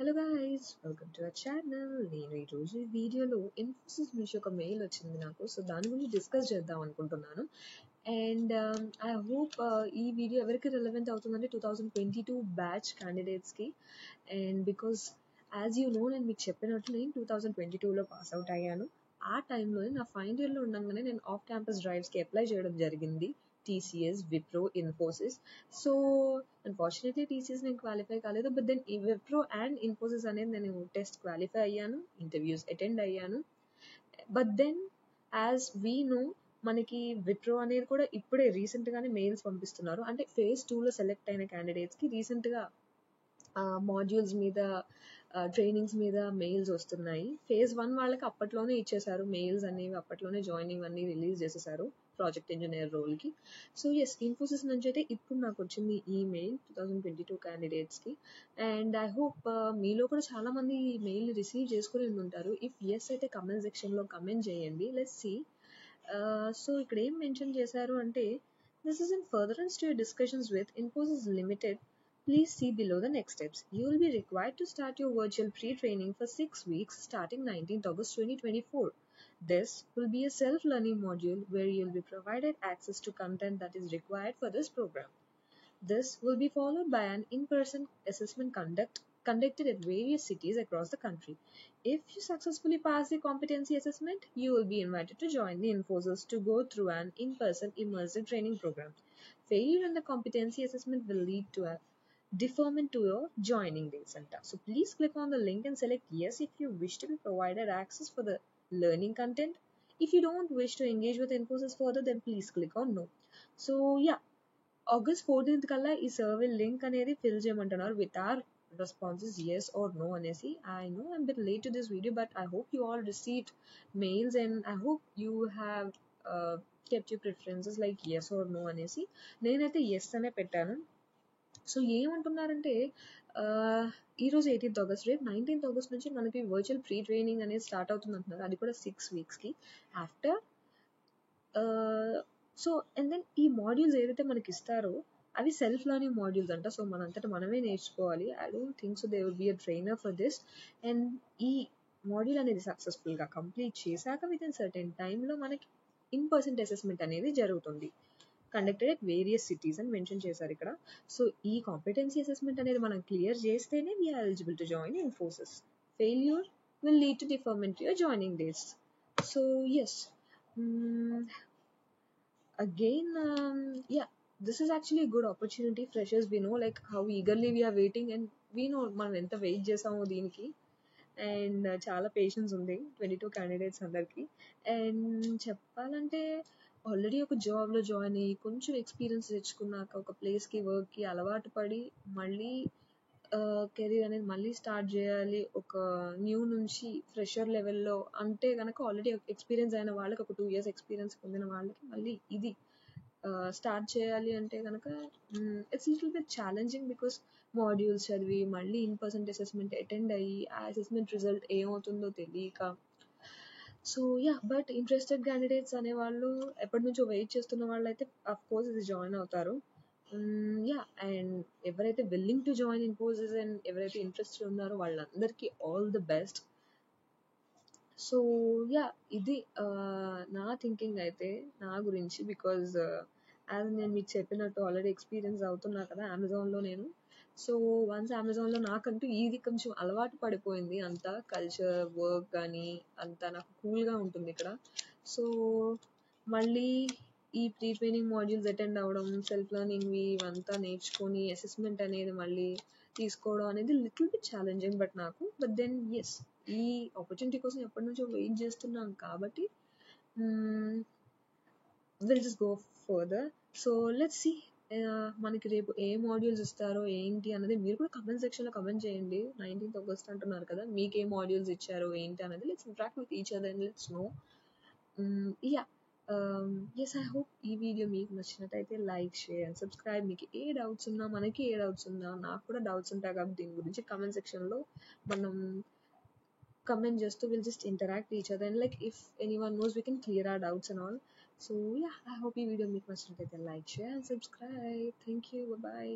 Hello guys, welcome to our channel. నేను ఈరోజు ఈ వీడియోలో ఇన్ఫోసిస్ నుంచి ఒక మెయిల్ వచ్చింది నాకు. సో దాని గురించి డిస్కస్ చేద్దాం అనుకుంటున్నాను. అండ్ ఐ హోప్ ఈ వీడియో ఎవరికి రిలవెంట్ అవుతుందంటే 2022 బ్యాచ్ క్యాండిడేట్స్కి. And because as you know, నేను మీకు చెప్పినట్టు నేను 2022లో పాస్ అవుట్ అయ్యాను. ఆ టైంలోనే నా ఫైనల్ ఇయర్లో ఉండగానే నేను ఆఫ్ క్యాంపస్ డ్రైవ్స్కి అప్లై చేయడం జరిగింది. TCS, Wipro, Infosys. So unfortunately TCS నేను క్వాలిఫై కాలేదు. బట్ దెన్ ఈ Wipro అండ్ Infosys అనేది నేను టెస్ట్ క్వాలిఫై అయ్యాను, ఇంటర్వ్యూస్ అటెండ్ అయ్యాను. But then as we know, మనకి విప్రో అనేది కూడా ఇప్పుడే రీసెంట్గానే మెయిల్స్ పంపిస్తున్నారు. అంటే phase 2లో సెలెక్ట్ అయిన క్యాండిడేట్స్కి రీసెంట్గా మాడ్యూల్స్ మీద ట్రైనింగ్స్ మీద మెయిల్స్ వస్తున్నాయి. phase 1 వాళ్ళకి అప్పట్లోనే ఇచ్చేసారు మెయిల్స్ అనేవి, అప్పట్లోనే జాయినింగ్ అన్ని రిలీజ్ చేసేసారు ప్రాజెక్ట్ ఇంజనీర్ రోల్కి. సో ఎస్, ఇన్ఫోసిస్ నుంచి అయితే ఇప్పుడు నాకు వచ్చింది ఈ మెయిల్ 2022 క్యాండిడేట్స్కి. అండ్ ఐ హోప్ మీలో కూడా చాలా మంది ఈ మెయిల్ని రిసీవ్ చేసుకుని ఉంటారు. ఇఫ్ ఎస్ అయితే కమెంట్ సెక్షన్లో కమెంట్ చేయండి. Let's see. సో ఇక్కడ ఏం మెన్షన్ చేశారు అంటే, this is in furtherance to your discussions with Infosys limited. Please see below the next steps. You will be required to start your virtual pre-training for 6 weeks starting 19th August 2024. This will be a self-learning module where you will be provided access to content that is required for this program. This will be followed by an in-person assessment conducted at various cities across the country. If you successfully pass the competency assessment, you will be invited to join the Infosys to go through an in-person immersive training program. Failure in the competency assessment will lead to a deferment to your joining dates center. So please click on the link and select yes if you wish to be provided access for the learning content. If you don't wish to engage with Infosys further, then please click on no. So yeah, August 14th కల్లా ఈ survey link అనేది fill చేయమంటున్నారు with our responses yes or no అనేసి. I know I'm a bit late to this video, but I hope you all received mails and I hope you have kept your preferences like yes or no అనేసి. నేనైతే yes అనే పెట్టాను. So ఏమంటున్నారంటే, ఈరోజు 18th August, రేపు 19th August నుంచి మనకి virtual pre training అనేది స్టార్ట్ అవుతుంది అంటున్నారు. అది కూడా 6 వీక్స్కి ఆఫ్టర్. సో అండ్ దెన్ ఈ మాడ్యూల్స్ ఏదైతే మనకి ఇస్తారో అవి సెల్ఫ్ లర్నింగ్ మాడ్యూల్స్ అంట. సో మనంతటా మనమే నేర్చుకోవాలి. I don't think so they will be a trainer for this. And ఈ మాడ్యూల్ అనేది సక్సెస్ఫుల్గా కంప్లీట్ చేశాక విత్ ఇన్ సర్టెన్ టైంలో మనకి ఇన్-పర్సన్ అసెస్మెంట్ అనేది జరుగుతుంది. కండక్టెడ్ ఎట్ వేరియస్ సిటీస్ అని మెన్షన్ చేశారు ఇక్కడ. సో ఈ కాంపిటెన్సీ అసెస్మెంట్ అనేది మనం క్లియర్ చేస్తేనే we are eligible to join Infosys. Failure will lead to deferment to your joining dates. So yes, again, yeah, this is actually a good opportunity. Freshers, we know like how eagerly we are waiting, and we know మనం ఎంత wait చేసామో దీనికి. And చాలా patience ఉంది 22 candidates అందరికి. And చెప్పాలంటే already ఒక జాబ్లో జాయిన్ అయ్యి కొంచెం ఎక్స్పీరియన్స్ తెచ్చుకున్నాక ఒక ప్లేస్కి వర్క్కి అలవాటు పడి మళ్ళీ కెరీర్ అనేది మళ్ళీ స్టార్ట్ చేయాలి ఒక న్యూ నుంచి ఫ్రెషర్ లెవెల్లో అంటే కనుక ఆల్రెడీ ఎక్స్పీరియన్స్ అయిన వాళ్ళకి, ఒక 2 years ఎక్స్పీరియన్స్ పొందిన వాళ్ళకి మళ్ళీ ఇది స్టార్ట్ చేయాలి అంటే కనుక it's little bit challenging. Because modules చదివి మళ్ళీ ఇన్-పర్సన్ అసెస్మెంట్ అటెండ్ అయ్యి ఆ అసెస్మెంట్ రిజల్ట్ ఏమవుతుందో తెలియక. So yeah, but interested candidates అనేవాళ్ళు, ఎప్పటి నుంచో వెయిట్ చేస్తున్న వాళ్ళు అయితే అఫ్ కోర్స్ ఇది జాయిన్ అవుతారు. యా, అండ్ ఎవరైతే willing to join Infosys and ఎవరైతే ఇంట్రెస్టెడ్ ఉన్నారో వాళ్ళందరికీ all the best. So yeah, ఇది నా థింకింగ్ అయితే నా గురించి. బికాజ్ యాజ్ నేను మీకు చెప్పినట్టు ఆల్రెడీ ఎక్స్పీరియన్స్ అవుతున్నా కదా అమెజాన్లో నేను. సో వన్స్ అమెజాన్లో నాకంటూ ఇది కొంచెం అలవాటు పడిపోయింది. అంతా కల్చర్, వర్క్ కానీ అంతా నాకు కూల్గా ఉంటుంది ఇక్కడ. సో మళ్ళీ ఈ ప్రీ ట్రైనింగ్ మాడ్యూల్స్ అటెండ్ అవ్వడం, సెల్ఫ్ లర్నింగ్వి ఇవంతా నేర్చుకొని అసెస్మెంట్ అనేది మళ్ళీ తీసుకోవడం అనేది లిటిల్ బిట్ ఛాలెంజింగ్ బట్ నాకు. బట్ దెన్ ఎస్, ఈ ఆపర్చునిటీ కోసం ఎప్పటి నుంచో వెయిట్ చేస్తున్నాం కాబట్టి will just go further. So let's see మనకి రేపు ఏ మాడ్యూల్స్ ఇస్తారో ఏంటి అన్నది మీరు కూడా కమెంట్ సెక్షన్లో కమెంట్ చేయండి. 19th ఆగస్ట్ అంటున్నారు కదా, మీకు ఏ మాడ్యూల్స్ ఇచ్చారో ఏంటి అన్నది. Let's interact with each other and let's know. Yeah, yes, I hope ఈ వీడియో మీకు నచ్చినట్టయితే లైక్, షేర్ అండ్ సబ్స్క్రైబ్. మీకు ఏ డౌట్స్ ఉన్నా, మనకి ఏ డౌట్స్ ఉన్నా, నాకు కూడా డౌట్స్ ఉంటాయి కాబట్టి దీని గురించి కమెంట్ సెక్షన్లో మనం comment just to we'll just interact each other, and like if anyone knows we can clear our doubts and all. So yeah, I hope you video make much like share and subscribe. Thank you, bye bye.